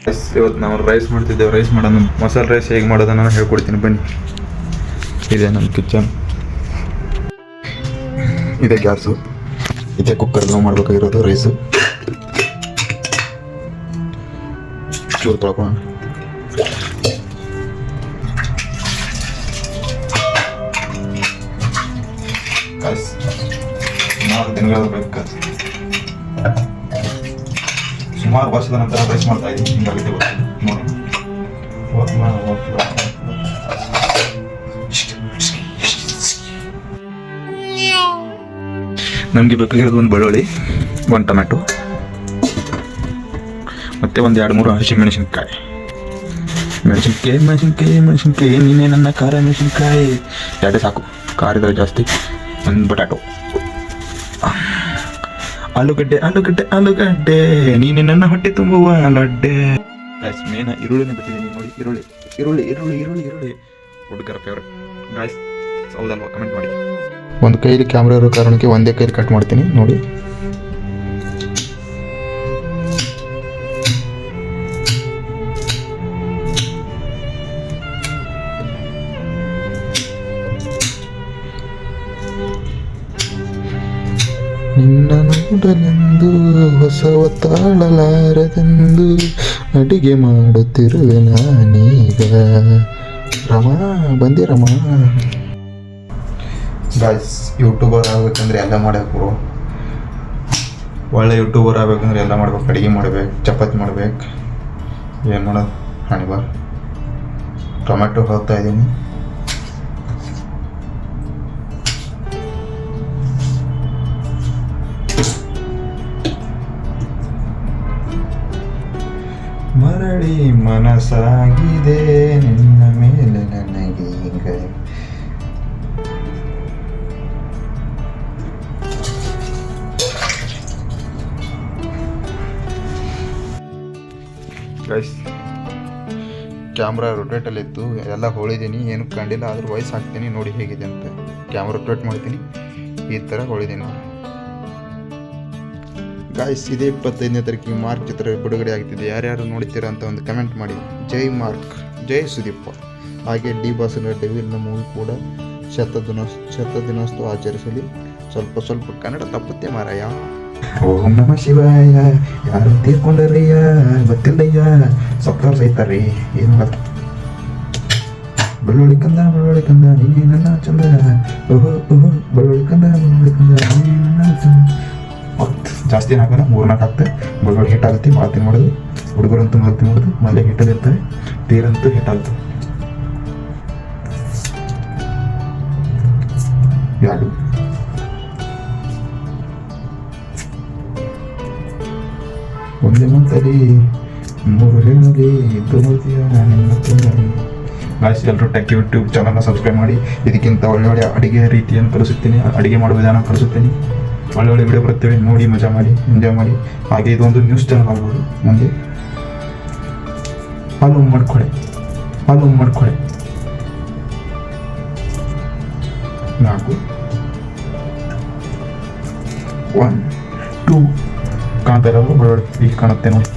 ಇವತ್ತು ನಾವು ರೈಸ್ ಮಾಡ್ತಿದ್ದೇವೆ. ರೈಸ್ ಮಾಡೋಣ, ಮಸಾಲೆ ರೈಸ್ ಹೇಗೆ ಮಾಡೋದನ್ನು ನಾನು ಹೇಳ್ಕೊಡ್ತೀನಿ ಬನ್ನಿ. ಇದೆ ನಮ್ಮ ಕಿಚನ್, ಇದೆ ಗ್ಯಾಸು, ಇದೆ ಕುಕ್ಕರ್ ನಾವು ಮಾಡಬೇಕಾಗಿರೋದು ರೈಸು. ಚೂರು ತೊಳ್ಕೊಳ್ಳೋಣ. ಸುಮಾರು ದಿನಗಳ ಬೇಕು, ಸುಮಾರು ವರ್ಷದ ನಂತರ ರೈಸ್ ಮಾಡ್ತಾ ಇದ್ದೀನಿ. ಹಿಂಗಾಗುತ್ತೆ ನೋಡಿ. ನಮಗೆ ಬೇಕಾಗಿರೋದು ಒಂದು ಬೆಳ್ಳುಳ್ಳಿ, ಒಂದು ಟೊಮ್ಯಾಟೊ, ಮತ್ತು ಒಂದು 2-3 ಹಸಿಮೆಣಸಿನ್ಕಾಯಿ. ಮೆಣಸಿನ್ಕಾಯಿ ನೀನೇ ನನ್ನ ಖಾರ ಮೆಣಸಿನ್ಕಾಯಿ. 2 ಸಾಕು, ಖಾರ ಇದ್ರೆ ಜಾಸ್ತಿ. ಒಂದು ಬಟಾಟೊ, ಆಲೂಗಡ್ಡೆ ನೀನೆ ನನ್ನ ಹೊಟ್ಟೆ ತುಂಬುವ ಲಡ್ಡೆ. ಗಾಯ್ಸ್ ಮೇನ ಈರುಳ್ಳಿನೇ ಬಿಟ್ಟಿದ್ದೀನಿ ನೋಡಿ. ಈರುಳ್ಳಿ ಹುಡುಗರ ಫೇವ್ರೆಟ್ ಗಾಯ್ಸ್, ಹೌದಲ್ವಾ? ಕಮೆಂಟ್ ಮಾಡಿ. ಒಂದು ಕೈಲಿ ಕ್ಯಾಮ್ರಾ ಇರೋ ಕಾರಣಕ್ಕೆ ಒಂದೇ ಕೈಲಿ ಕಟ್ ಮಾಡ್ತೀನಿ ನೋಡಿ. ನಿನ್ನ ನೋಡಲೆಂದು ಹೊಸವ ತಾಳಲಾರದೆಂದು ಅಡಿಗೆ ಮಾಡುತ್ತಿರುವೆ ನಾನೀಗ. ಬಂದಿ ರಮ. ಗಾಯ್ಸ್, ಯೂಟ್ಯೂಬರ್ ಆಗ್ಬೇಕಂದ್ರೆ ಎಲ್ಲ ಮಾಡಬೇಕು. ಒಳ್ಳೆ ಯೂಟ್ಯೂಬರ್ ಆಗ್ಬೇಕಂದ್ರೆ ಎಲ್ಲ ಮಾಡ್ಬೇಕು. ಅಡುಗೆ ಮಾಡ್ಬೇಕು, ಚಪಾತಿ ಮಾಡ್ಬೇಕು, ಏನು ಮಾಡೋದು ಹಣೆ ಬಾರ್. ಟೊಮ್ಯಾಟೊ ಹಾಕ್ತಾ ಇದ್ದೀನಿ. ಮರಳಿ ಮನಸಾಗಿದೆ ನಿನ್ನ ಮೇಲೆ ನನಗೀಗ. ಗೈಸ್, ಕ್ಯಾಮ್ರಾ ರೊಟೇಟಲ್ಲಿತ್ತು, ಎಲ್ಲ ಹೊಳಿದ್ದೀನಿ, ಏನು ಕಂಡಿಲ್ಲ. ಆದರೂ ವಾಯ್ಸ್ ಹಾಕ್ತೀನಿ ನೋಡಿ ಹೇಗಿದೆ ಅಂತ. ಕ್ಯಾಮ್ರಾ ರೊಟೇಟ್ ಮಾಡ್ತೀನಿ, ಈ ಥರ ಹೊಳಿದ್ದೀನಿ ನೋಡಿ. ಗಾಯ್ಸ್, ಇದೇ 25ನೇ ತಾರೀಕಿಗೆ ಮಾರ್ಕ್ ಚಿತ್ರ ಬಿಡುಗಡೆ ಆಗ್ತಿದೆ. ಯಾರ್ಯಾರು ನೋಡ್ತೀರಾ ಅಂತ ಒಂದು ಕಮೆಂಟ್ ಮಾಡಿ. ಜೈ ಮಾರ್ಕ್, ಜೈ ಸುದೀಪ. ಹಾಗೆ ಡಿ ಬಾಸ್ನ ಡೆವಿಲ್ನ ಮೂವಿ ಕೂಡ ಶತದಿನೋತ್ಸವ ಆಚರಿಸಲಿ. ಸ್ವಲ್ಪ ಕನ್ನಡ ತಪ್ಪುತ್ತೆ ಮಾರಾಯ. ಓಂ ನಮ ಶಿವಾಯ. ಯಾರು ತೀರ್ಕೊಂಡರ್ರಿಯ ಗೊತ್ತಿಲ್ಲಯ್ಯ, ಸಪ್ತಾಹ ಸೈತಾರ್ರಿ. ಏನು ಮಾತು. ಬೆಳ್ಳುಳ್ಳಿ ಕಂದ ನೀನೇ ನನ್ನ ಚಂದ. ಬೆಳ್ಳುಳ್ಳಿ ಕಂದ ನೀನೇ ನನ್ನ ಚಂದ. ಜಾಸ್ತಿ ಹಾಕೋಣ, 3-4 ಹಾಕ್ತೆ. ಬೆಳ್ಳುಳ್ಳಿ ಹಿಟ್ಟಾಗುತ್ತೆ, ಭಾಳ ತಿನ್ಮಾಡೋದು. ಹುಡುಗರಂತೂ ಮೊದಲು ತಿನ್ಮಾಡೋದು, ಮೊದಲೇ ಹಿಟ್ಟದಿರ್ತವೆ. ತೀರಂತೂ ಹಿಟ್ಟಾಗುತ್ತೆ. 2 ಒಂದೇ ಮಾತಲ್ಲಿ 3 ಹೇಳಲಿ ತುಮತಿಯ ನಿಮ್ಮ ತುಂಬಲಿ. ಗಾಯ್ಸ್, ಎಲ್ಲರೂ ಟೆಕ್ ಯೂಟ್ಯೂಬ್ ಚಾನಲ್ನ ಸಬ್ಸ್ಕ್ರೈಬ್ ಮಾಡಿ. ಇದಕ್ಕಿಂತ ಒಳ್ಳೆ ಅಡುಗೆ ರೀತಿಯನ್ನು ಕಲಿಸುತ್ತೀನಿ, ಅಡುಗೆ ಮಾಡುವ ವಿಧಾನ ಕಲಿಸುತ್ತೀನಿ. ಒಳ್ಳೆ ವಿಡಿಯೋ ಬರ್ತೇವೆ, ನೋಡಿ ಮಜಾ ಮಾಡಿ, ಎಂಜಾಯ್ ಮಾಡಿ. ಹಾಗೆ ಇದೊಂದು ನ್ಯೂಸ್ ಚಾನಲ್ ಆಗ್ಬೋದು. ಮುಂದೆ ಹಾಲು ಮಾಡ್ಕೊಳೆ 4 1 2 ಕಾಣ್ತಾ ಇರೋದು ಬರೋಡಿ. ಈಗ ಕಾಣುತ್ತೆ ನೋಡಿ.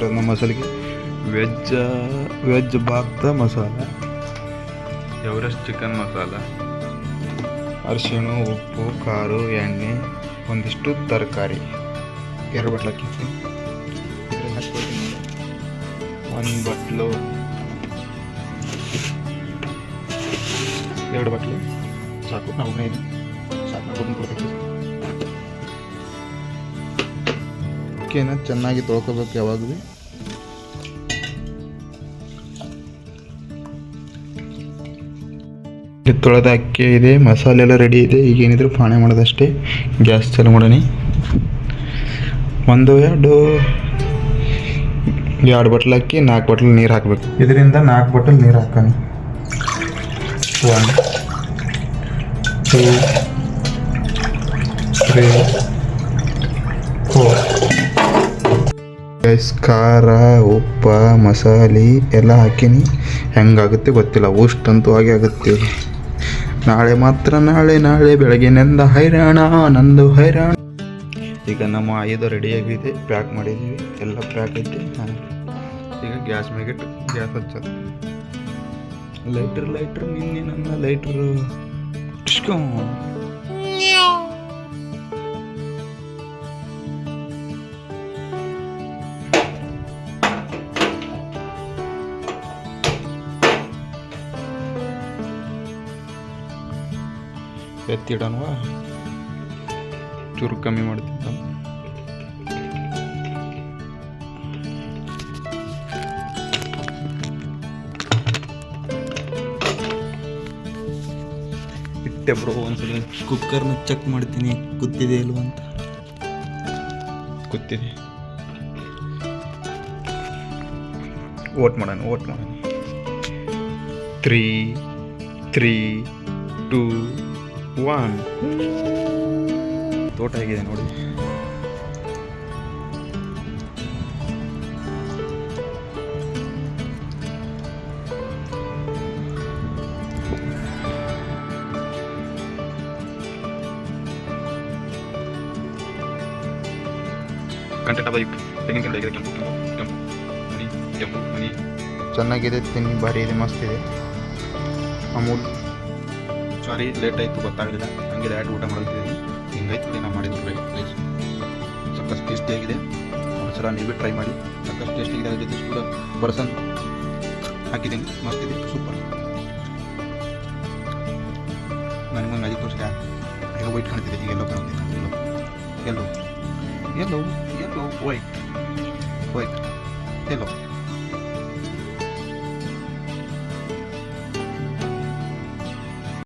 ನಮ್ಮ ಮಸಾಲೆಗೆ veg bath masala, Everest chicken masala, ಅರಿಶಿಣ, ಉಪ್ಪು, ಖಾರ, ಎಣ್ಣೆ, ಒಂದಿಷ್ಟು ತರಕಾರಿ. 2 ಬಟ್ಲು ಹಾಕಿರ್ತೀನಿ. ಇದ್ರಲ್ಲಿ ಹಾಕ್ಕೊಳ್ತೀನಿ 1 ಬಟ್ಲು, 2 ಬಟ್ಲು ಸಾಕು. ನಾವು ಸಾಕು ಕೊಡ್ತೀವಿ. ಅಕ್ಕಿನ ಚೆನ್ನಾಗಿ ತೊಳ್ಕೊಬೇಕು ಯಾವಾಗಲೂ. ತೊಳೆದ ಅಕ್ಕಿ ಇದೆ, ಮಸಾಲೆ ಎಲ್ಲ ರೆಡಿ ಇದೆ. ಈಗ ಏನಿದ್ರು ಪಾಣೆ ಮಾಡೋದಷ್ಟೇ. ಗ್ಯಾಸ್ ಚಾಲು ಮಾಡೋಣ. 2 ಬಟ್ಲು ಅಕ್ಕಿ, 4 ಬಟ್ಲು ನೀರು ಹಾಕಬೇಕು. ಇದರಿಂದ 4 ಬಟ್ಲು ನೀರು ಹಾಕೋಣ. 1 2 3 4 ಗಾಯ್ಸ್ ಖಾರ ಉಪ್ಪ ಮಸಾಲೆ ಎಲ್ಲ ಹಾಕೀನಿ. ಹೆಂಗಾಗುತ್ತೆ ಗೊತ್ತಿಲ್ಲ, ಅಂತೂ ಹಾಗೆ ಆಗುತ್ತೆ. ನಾಳೆ ಮಾತ್ರ ನಾಳೆ ಬೆಳಗ್ಗೆನಿಂದ ಹೈರಾಣ ನಂದು ಹೈರಾಣ. ಈಗ ನಮ್ಮ ಆಯುಧ ರೆಡಿಯಾಗಿದೆ, ಪ್ಯಾಕ್ ಮಾಡಿದ್ದೀವಿ, ಎಲ್ಲ ಪ್ಯಾಕ್ ಐತೆ. ಈಗ ಗ್ಯಾಸ್ ಮೇಗಿಟ್ಟು ಗ್ಯಾಸ್ ಹಚ್ಚೋದು. ಲೈಟ್ರ್ ನಿನ್ನೆ ನನ್ನ ಲೈಟ್ರು ಟಿಸ್ಕೋ. ಎತ್ತಿಡೋಣವಾ, ಚೂರು ಕಮ್ಮಿ ಮಾಡ್ತಿದ್ದ. ಇಟ್ಟೆ ಬ್ರೋ, ಒಂದ್ಸಲ ಕುಕ್ಕರ್ನ ಚೆಕ್ ಮಾಡ್ತೀನಿ ಕುದ್ದಿದೆ ಇಲ್ವ ಅಂತ. ಕುದ್ದಿದೆ. ಓಟ್ ಮಾಡೋಣ 3, 2, 1. ತೋಟ ಹೇಗಿದೆ ನೋಡಿ. ಚೆನ್ನಾಗಿದೆ, ತಿನ್ನಿ, ಭಾರಿ ಇದೆ, ಮಸ್ತ್ ಇದೆ. ಅಮೂಲ್ ಸಾರಿ ಲೇಟ್ ಆಯಿತು, ಗೊತ್ತಾಗಲಿಲ್ಲ. ಹಂಗೆ ಡೈರೆಕ್ಟ್ ಊಟ ಮಾಡ್ತಿದ್ದೀನಿ. ಹಿಂಗೈತೆ ನಾವು ಮಾಡಿದ್ದು ರೈಸ್. ಸಕ್ಕಸ್ ಟೇಸ್ಟಿಯಾಗಿದೆ. ಒಂದ್ಸಲ ನೀವು ಟ್ರೈ ಮಾಡಿ. ಸಕ್ಕಸ್ ಟೇಸ್ಟಿಯಾಗಿದೆ. ಅದ್ರ ಜೊತೆ ಕೂಡ ಬರ್ಸನ್ ಹಾಕಿದ್ದೀನಿ, ಮಸ್ತ್ ಇದೆ, ಸೂಪರ್. ನನಗೊಂದು 5 ವರ್ಷ ಹೇಗೆ ವೈಟ್ ಕಾಣ್ತಿದೆ, ಈಗ ಎಲ್ಲೋ ಕಾಣ್ತಿದೆ. ಎಲ್ಲೋ ವೈಟ್ ಎಲ್ಲೋ